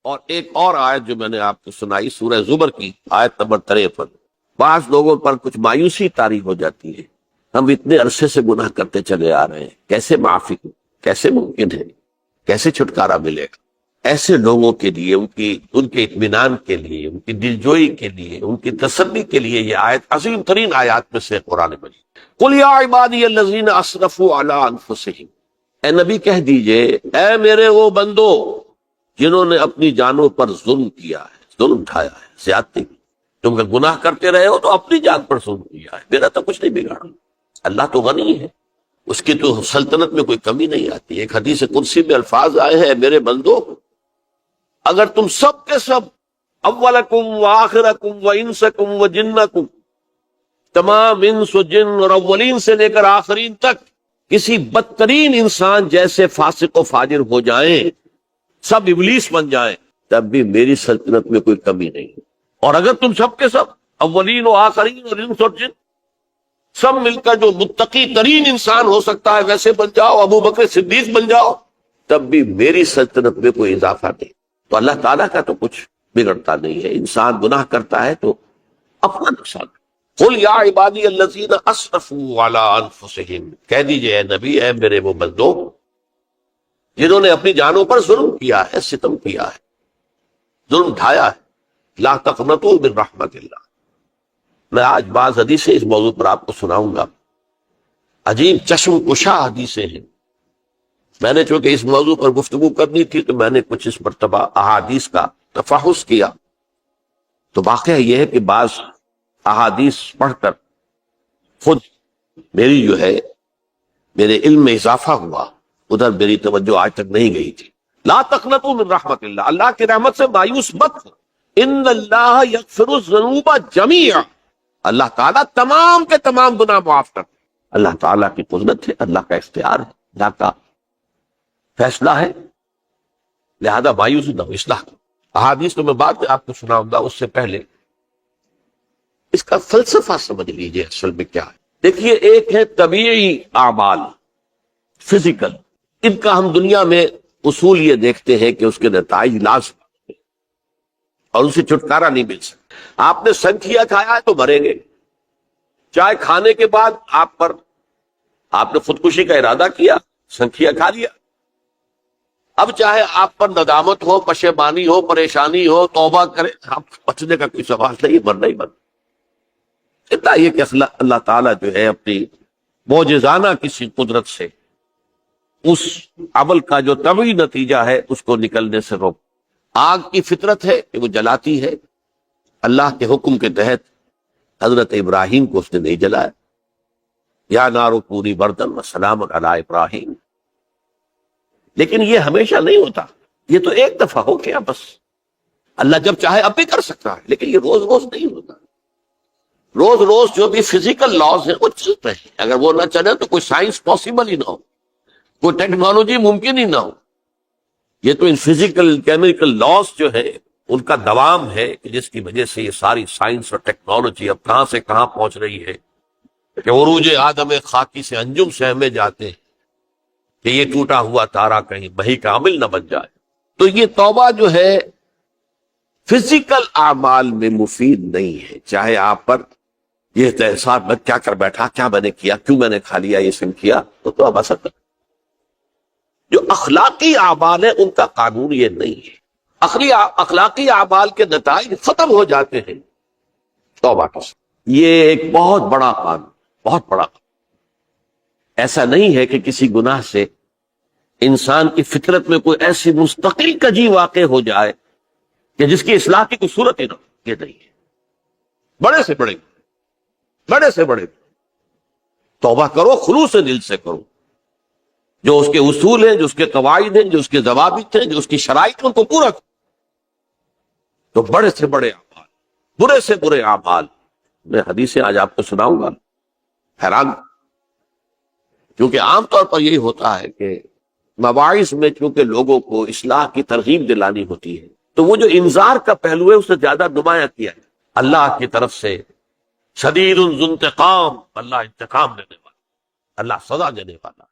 اور ایک اور آیت جو میں نے آپ کو سنائی سورہ زمر کی آیت نمبر 53، بعض لوگوں پر کچھ مایوسی طاری ہو جاتی ہے، ہم اتنے عرصے سے گناہ کرتے چلے آ رہے ہیں، کیسے معافی ہو، کیسے ممکن ہے، کیسے چھٹکارا ملے گا؟ ایسے لوگوں کے لیے ان کے اطمینان کے لیے، ان کی دلجوئی کے لیے، ان کی تسلی کے لیے یہ آیت عظیم ترین آیات میں سے قرآن مجید۔ قل یا عبادی الذین اسرفوا علی انفسہم، اے نبی کہہ دیجئے اے میرے وہ بندو جنہوں نے اپنی جانوں پر ظلم کیا ہے، ظلم اٹھایا ہے، زیادتی کی۔ تم اگر گناہ کرتے رہے ہو تو اپنی جان پر ظلم کیا ہے، میرا تو کچھ نہیں بگاڑا، اللہ تو غنی ہے، اس کی تو سلطنت میں کوئی کمی نہیں آتی۔ ایک حدیث قدسی میں الفاظ آئے ہیں، میرے بندو اگر تم سب کے سب، اولکم و آخرکم و انسکم و جنکم، تمام انس و جن اور اولین سے لے کر آخرین تک کسی بدترین انسان جیسے فاسق و فاجر ہو جائیں، سب ابلیس بن جائیں، تب بھی میری سلطنت میں کوئی کمی نہیں ہے۔ اور اگر تم سب کے سب اولین و آخرین اور انس اور جن سب مل کر جو متقی ترین انسان ہو سکتا ہے ویسے بن جاؤ، ابو بکر صدیق بن جاؤ، تب بھی میری سلطنت میں کوئی اضافہ نہیں۔ تو اللہ تعالیٰ کا تو کچھ بگڑتا نہیں ہے، انسان گناہ کرتا ہے تو اپنا نقصان۔ قل یا عبادی الذین اسرفوا علی انفسہم، کہہ دیجئے اے نبی اے میرے وہ بندو جنہوں نے اپنی جانوں پر ظلم کیا ہے، ستم کیا ہے، ظلم اٹھایا ہے، لا تقنطوا من رحمت اللہ۔ میں آج بعض حدیثیں اس موضوع پر آپ کو سناؤں گا، عجیب چشم کشا حدیثیں ہیں۔ میں نے چونکہ اس موضوع پر گفتگو کرنی تھی تو میں نے کچھ اس مرتبہ احادیث کا تفحص کیا، تو واقعہ یہ ہے کہ بعض احادیث پڑھ کر خود میری جو ہے میرے علم میں اضافہ ہوا، ادھر میری توجہ آج تک نہیں گئی تھی۔ لا تقنطوا من رحمت اللہ، اللہ کی رحمت سے مایوس مت ہو۔ ان اللہ یغفر الذنوب جميعا، اللہ تعالیٰ تمام کے تمام گناہ معاف کرتے۔ اللہ تعالیٰ کی قدرت ہے، اللہ کا اختیار ہے، اللہ کا فیصلہ ہے، لہذا مایوس نہ ہو، اصلاح کرو۔ احادیث تو میں بعد میں آپ کو سناؤں گا، اس سے پہلے اس کا فلسفہ سمجھ لیجئے اصل میں کیا ہے۔ دیکھیے، ایک ہے طبیعی اعمال، فزیکل، ان کا ہم دنیا میں اصول یہ دیکھتے ہیں کہ اس کے نتائج لازم ہیں اور ان سے چھٹکارا نہیں مل سکتا۔ آپ نے سنکھیا کھایا ہے تو مریں گے، چائے کھانے کے بعد آپ نے خودکشی کا ارادہ کیا، سنکھیا کھا لیا، اب چاہے آپ پر ندامت ہو، پشیمانی ہو، پریشانی ہو، توبہ کریں، آپ بچنے کا کوئی سوال نہیں، مرنا ہی مرنا۔ اتنا یہ کہ اللہ تعالیٰ جو ہے اپنی معجزانہ کسی قدرت سے اس عمل کا جو طبعی نتیجہ ہے اس کو نکلنے سے روک۔ آگ کی فطرت ہے کہ وہ جلاتی ہے، اللہ کے حکم کے تحت حضرت ابراہیم کو اس نے نہیں جلایا، یا نارو پوری بردن و سلام علی ابراہیم۔ لیکن یہ ہمیشہ نہیں ہوتا، یہ تو ایک دفعہ ہو گیا بس۔ اللہ جب چاہے اب بھی کر سکتا ہے، لیکن یہ روز روز نہیں ہوتا۔ روز روز جو بھی فزیکل لاز ہیں وہ چلتے ہیں، اگر وہ نہ چلے تو کوئی سائنس پاسبل ہی نہ ہو، کوئی ٹیکنالوجی ممکن ہی نہ ہو۔ یہ تو ان فزیکل کیمیکل لاز جو ہے ان کا دوام ہے کہ جس کی وجہ سے یہ ساری سائنس اور ٹیکنالوجی اب کہاں سے کہاں پہنچ رہی ہے کہ عروج آدم خاکی سے انجم سے ہمیں جاتے ہیں کہ یہ ٹوٹا ہوا تارا کہیں بہی کا عمل نہ بن جائے۔ تو یہ توبہ جو ہے فزیکل اعمال میں مفید نہیں ہے، چاہے آپ پر یہ احساس میں کیا کر بیٹھا، کیا میں نے کیا، کیوں میں نے کھا لیا، یہ سن کیا، تو اب اثر کر۔ جو اخلاقی اعمال ہیں ان کا قانون یہ نہیں ہے، اخلاقی اعمال کے نتائج ختم ہو جاتے ہیں توبہ کے ساتھ۔ یہ ایک بہت بڑا قانون، بہت بڑا قانون۔ ایسا نہیں ہے کہ کسی گناہ سے انسان کی فطرت میں کوئی ایسی مستقل کجی واقع ہو جائے کہ جس کی اصلاح کی کوئی صورت ہی نہ ہو، یہ نہیں ہے۔ بڑے سے بڑے توبہ کرو، خلوص دل سے کرو، جو اس کے اصول ہیں، جو اس کے قواعد ہیں، جو اس کے ضوابط ہیں، جو اس کی شرائط ہیں، ان کو پورا کرو۔ تو بڑے سے بڑے اعمال، برے سے برے اعمال، میں حدیثیں آج آپ کو سناؤں گا، حیران، کیونکہ عام طور پر یہی ہوتا ہے کہ مواعظ میں چونکہ لوگوں کو اصلاح کی ترغیب دلانی ہوتی ہے تو وہ جو انذار کا پہلو ہے اسے زیادہ نمایاں کیا ہے۔ اللہ کی طرف سے شدید ذو انتقام، اللہ انتقام لینے والا، اللہ سزا دینے والا۔